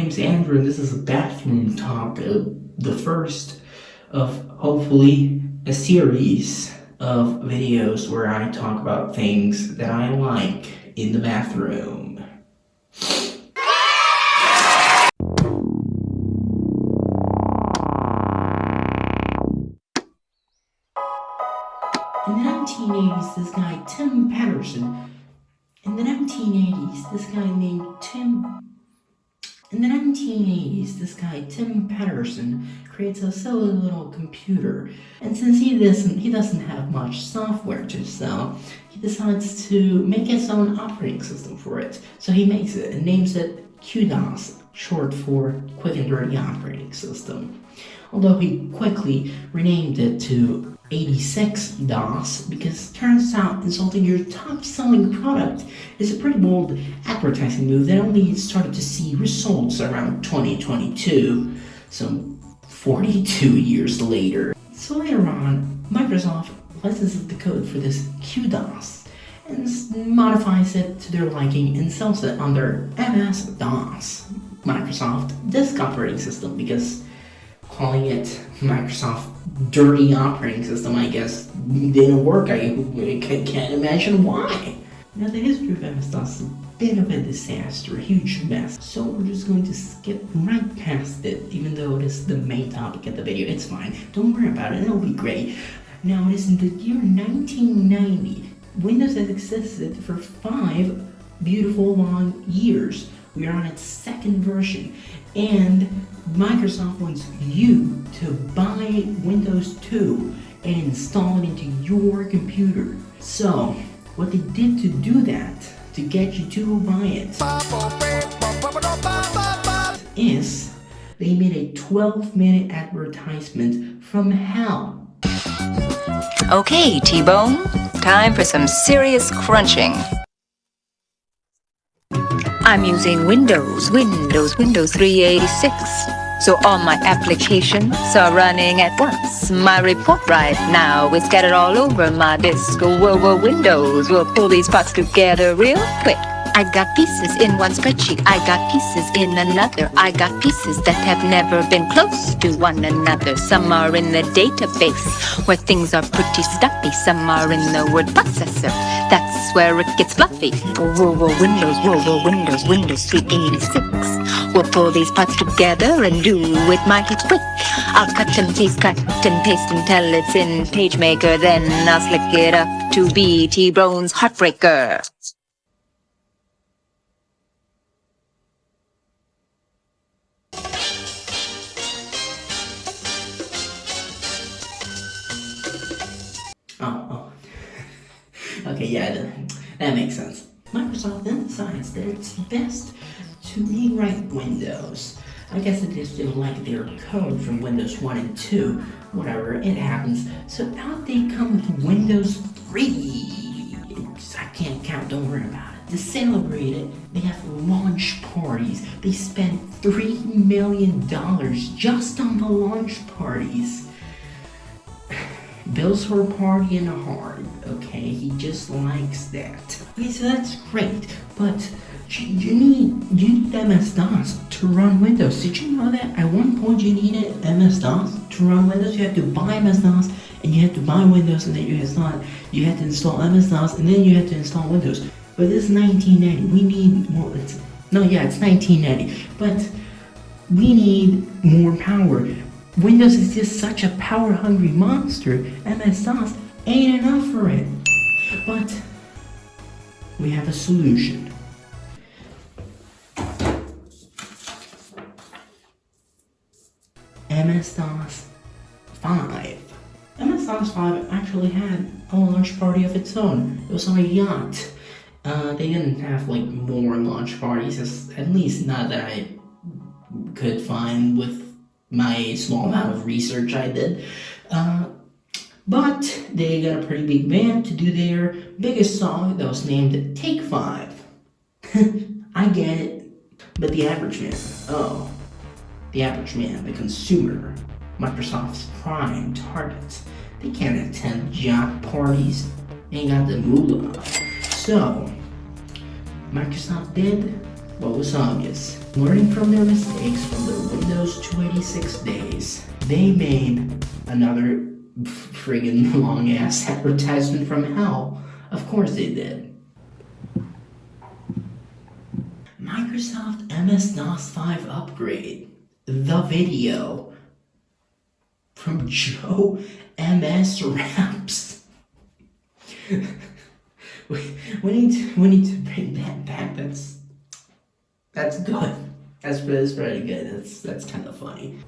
name's Andrew, and this is a bathroom talk, the first of hopefully a series of videos where I talk about things that I like in the bathroom. In the 1980s, this guy Tim Patterson. In the 1980s, this guy Tim Patterson creates a silly little computer, and since he doesn't have much software to sell, he decides to make his own operating system for it. So he makes it and names it QDOS, short for Quick and Dirty Operating System. Although he quickly renamed it to 86 DOS because turns out insulting your top-selling product is a pretty bold advertising move that only started to see results around 2022, some 42 years later. So later on, Microsoft licenses the code for this QDOS and modifies it to their liking and sells it under MS-DOS, Microsoft Disk Operating System, because calling it Microsoft Dirty Operating System, I guess, didn't work. I can't imagine why. Now, the history of MS-DOS is a bit of a disaster, a huge mess, so we're just going to skip right past it, even though it is the main topic of the video. It's fine. Don't worry about it. It'll be great. Now, it is in the year 1990. Windows has existed for 5 beautiful long years. We are on its second version, and Microsoft wants you to buy Windows 2 and install it into your computer. So, what they did to do that, to get you to buy it, is they made a 12-minute advertisement from hell. Okay, T-Bone, time for some serious crunching. I'm using Windows 386. So all my applications are running at once. My report right now is scattered all over my disk. Whoa, Windows will pull these parts together real quick. I got pieces in one spreadsheet, I got pieces in another. I got pieces that have never been close to one another. Some are in the database, where things are pretty stuffy. Some are in the word processor, that's where it gets fluffy. Windows 386. We'll pull these parts together and do it mighty quick. I'll cut and paste until it's in PageMaker. Then I'll slick it up to be T-Bone's Heartbreaker. Oh. Okay, yeah, that makes sense. Microsoft then decides that it's best to rewrite Windows. I guess they just didn't like their code from Windows 1 and 2. Whatever, it happens. So out they come with Windows 3. I can't count, don't worry about it. To celebrate it, they have launch parties. They spent $3 million just on the launch parties. Bill's for a party and a hard, okay? He just likes that. Okay, so that's great, but you need MS-DOS to run Windows. Did you know that at one point you needed MS-DOS to run Windows? You had to buy MS-DOS, and you had to buy Windows, and then you had to install MS-DOS, and then you had to install Windows. But this is 1990. We need more. It's 1990. But we need more power. Windows is just such a power-hungry monster. MS-DOS ain't enough for it. But we have a solution. MS-DOS 5. MS-DOS 5 actually had a launch party of its own. It was on a yacht. They didn't have like more launch parties, at least not that I could find with my small amount of research I did. But they got a pretty big band to do their biggest song that was named Take 5. I get it. But the average man, the consumer, Microsoft's prime target, they can't attend yacht parties. They ain't got the moolah. So, Microsoft did what was obvious. Learning from their mistakes from their Windows 286 days, they made another friggin' long-ass advertisement from hell. Of course they did. Microsoft MS-DOS 5 upgrade. The video from Joe MS Raps. we need to bring that back. That's good. That's pretty good. That's kind of funny.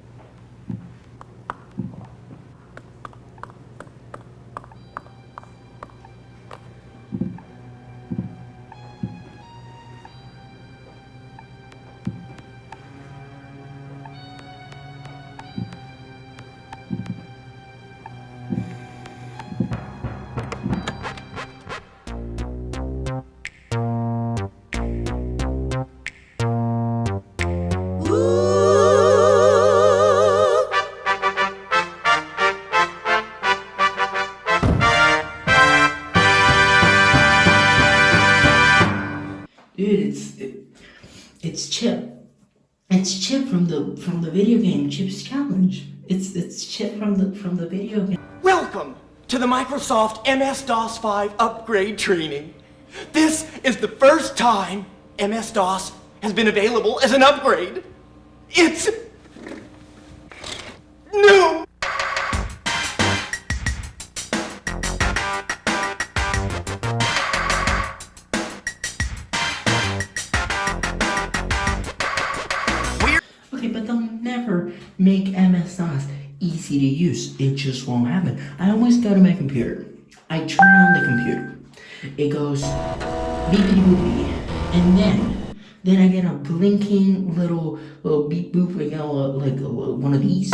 Dude, it's Chip. It's Chip from the video game Chip's Challenge. It's Chip from the video game. Welcome to the Microsoft MS-DOS 5 upgrade training. This is the first time MS-DOS has been available as an upgrade. It's new. Okay, but they'll never make MS-DOS easy to use. It just won't happen. I always go to my computer. I turn on the computer. It goes beepity boopity, and then I get a blinking little beep boop, like one of these,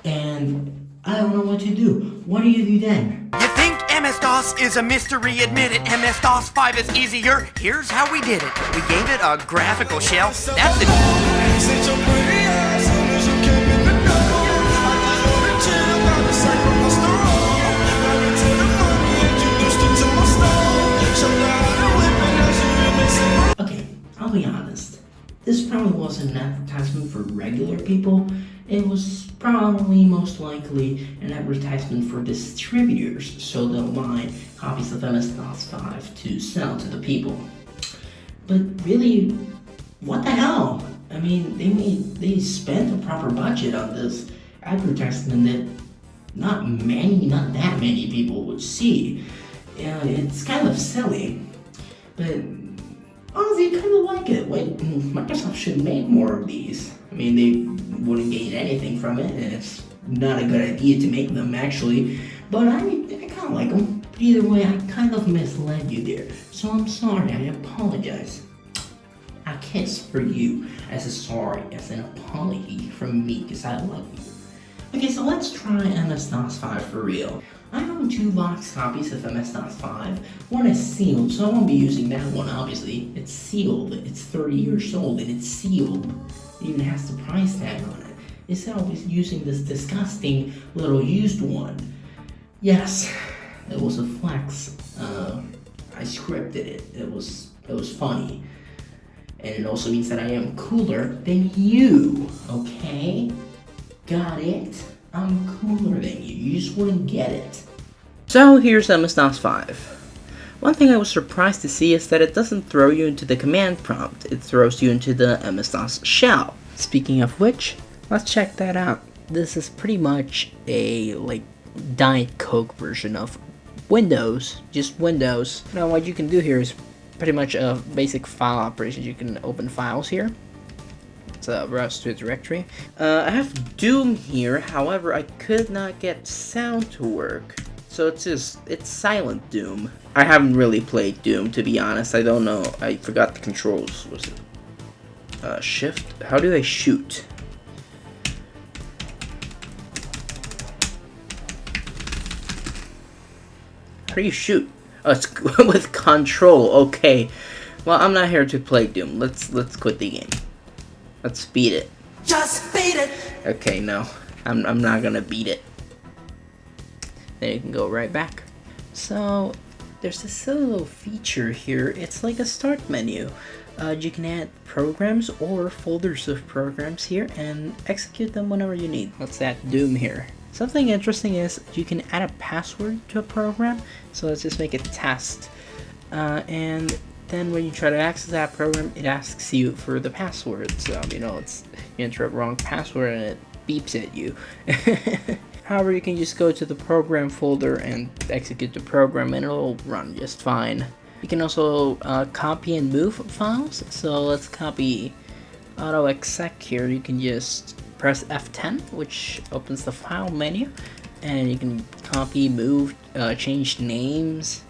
and I don't know what to do. What do you do then? You think MS-DOS is a mystery? Admit it, MS-DOS 5 is easier. Here's how we did it. We gave it a graphical shell. That's it. Okay, I'll be honest. This probably wasn't an advertisement for regular people. It was probably most likely an advertisement for distributors, so they'll buy copies of MS-DOS 5 to sell to the people. But really, what the hell? I mean, they spent a proper budget on this advertisement that not that many people would see. It's kind of silly, but honestly, I kind of like it. Microsoft should make more of these. I mean, they wouldn't gain anything from it, and it's not a good idea to make them, actually. But I kind of like them. But either way, I kind of misled you there. So I'm sorry, I apologize. A kiss for you as a sorry, as an apology from me, because I love you. Okay, so let's try MS-DOS 5 for real. I own 2 box copies of MS-DOS 5. One is sealed, so I won't be using that one, obviously. It's sealed. It's 30 years old, and it's sealed. It even has the price tag on it. Instead, I'll be using this disgusting little used one. Yes, it was a flex. I scripted it. It was funny. And it also means that I am cooler than you, okay? Got it? I'm cooler than you. You just wouldn't get it. So here's MS-DOS 5. One thing I was surprised to see is that it doesn't throw you into the command prompt. It throws you into the MS-DOS shell. Speaking of which, let's check that out. This is pretty much a Diet Coke version of Windows. Just Windows. Now what you can do here is pretty much a basic file operation. You can open files here. Browse to a directory. I have Doom here, however I could not get sound to work, so it's silent Doom. I haven't really played Doom, to be honest. I don't know, I forgot the controls. Was it shift? How do I shoot? How do you shoot? Oh, it's with control. Okay, well, I'm not here to play Doom. Let's quit the game. Let's beat it. Just beat it. Okay, no. I'm not gonna beat it. Then you can go right back. So, there's this little feature here. It's like a start menu. You can add programs or folders of programs here and execute them whenever you need. Let's add Doom here. Something interesting is you can add a password to a program. So let's just make it test. And then when you try to access that program, it asks you for the password. So, you enter a wrong password and it beeps at you. However, you can just go to the program folder and execute the program and it'll run just fine. You can also copy and move files. So let's copy AutoExec here. You can just press F10, which opens the file menu, and you can copy, move, change names.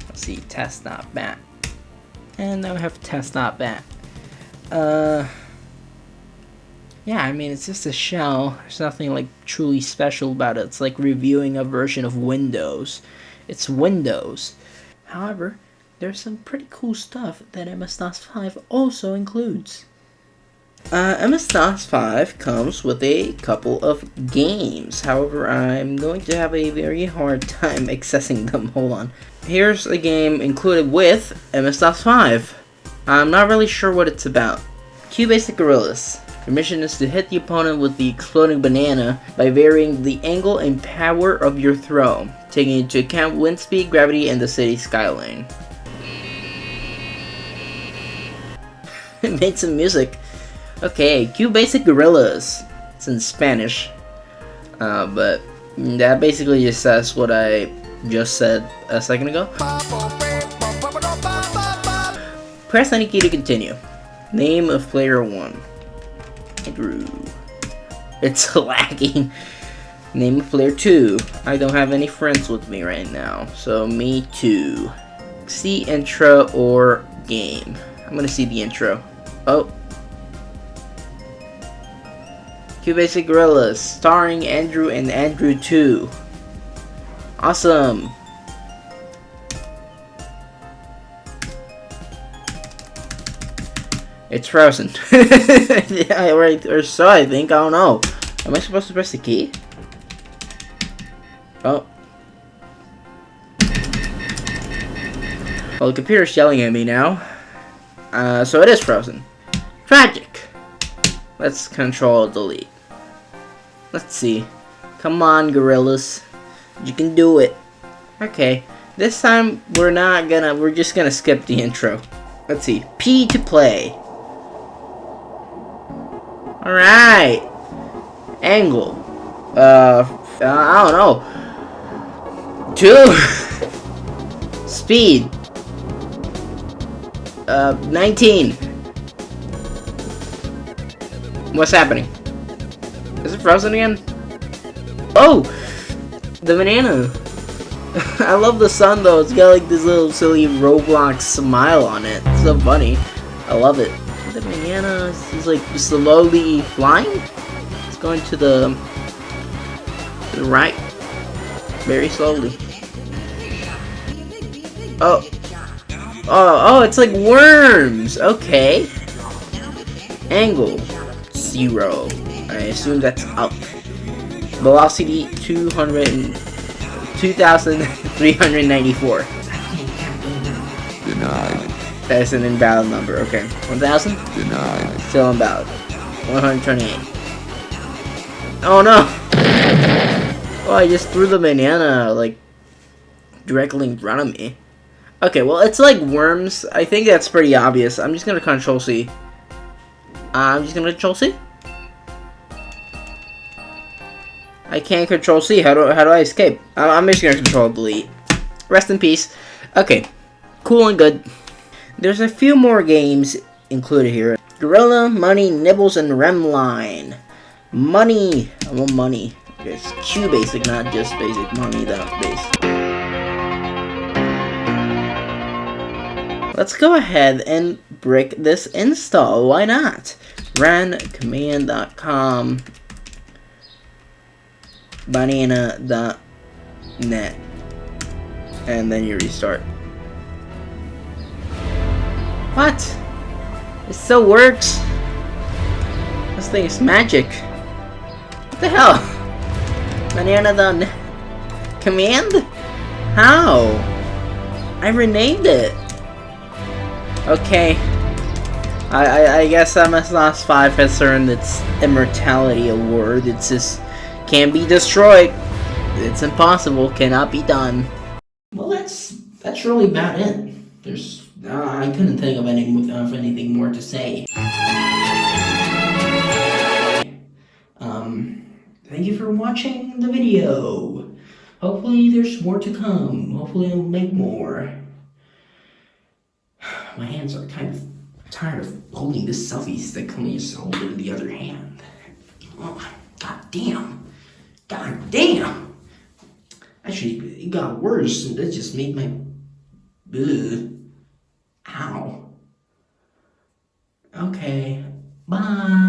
Let's see, test.bat. And now we have test.bat. Yeah, I mean, it's just a shell. There's nothing like truly special about it. It's like reviewing a version of Windows. It's Windows. However, there's some pretty cool stuff that MS-DOS 5 also includes. MS-DOS 5 comes with a couple of games. However, I'm going to have a very hard time accessing them. Hold on. Here's a game included with MS-DOS 5. I'm not really sure what it's about. Q-Basic Gorillas. Your mission is to hit the opponent with the exploding banana by varying the angle and power of your throw, taking into account wind speed, gravity, and the city skyline. It made some music. Okay, Q-Basic Gorillas. It's in Spanish. But that basically just says what I just said a second ago. Press any key to continue. Name of player 1. Andrew. It's lagging. Name of player 2. I don't have any friends with me right now, so me too. See intro or game. I'm gonna see the intro. Oh. Q-Basic Gorillas, starring Andrew and Andrew 2. Awesome. It's frozen. Yeah, right, or so I think. I don't know. Am I supposed to press the key? Oh. Well, the computer's yelling at me now. So it is frozen. Tragic. Let's control delete. Let's see. Come on, gorillas. You can do it. Okay. This time we're just gonna skip the intro. Let's see. P to play. Alright. Angle. I don't know. 2. Speed. 19. What's happening? Is it frozen again? Oh! The banana. I love the sun though. It's got like this little silly Roblox smile on it. It's so funny. I love it. The banana is like slowly flying. It's going to the right. Very slowly. Oh. Oh, it's like worms. Okay. Angle 0. I assume that's up. Velocity 2,394. Denied. That's an invalid number. Okay. 1,000? Denied. Still invalid. 128. Oh no! Oh, I just threw the banana like directly in front of me. Okay, well, it's like worms. I think that's pretty obvious. I'm just gonna Control C. I can't Control C. How do I escape? I'm just gonna Control Delete. Rest in peace. Okay, cool and good. There's a few more games included here. Gorilla, Money, Nibbles, and Remline. Money. I want money. It's Q-Basic, not just basic money. That's basic. Let's go ahead and brick this install. Why not? Run command.com banana.net and then you restart. What? It still works? This thing is magic. What the hell? Banana.net command? How? I renamed it. Okay. I guess MS-DOS 5 has earned its immortality award. It's just can't be destroyed. It's impossible. Cannot be done. Well, that's really about it. I couldn't think of anything more to say. Thank you for watching the video. Hopefully there's more to come. Hopefully I'll make more. My hands are kind of tired of holding this selfie stick. Let me just hold it in the other hand. Oh, god damn. God damn. Actually, it got worse. That just made my... Ugh. Ow. Okay. Bye.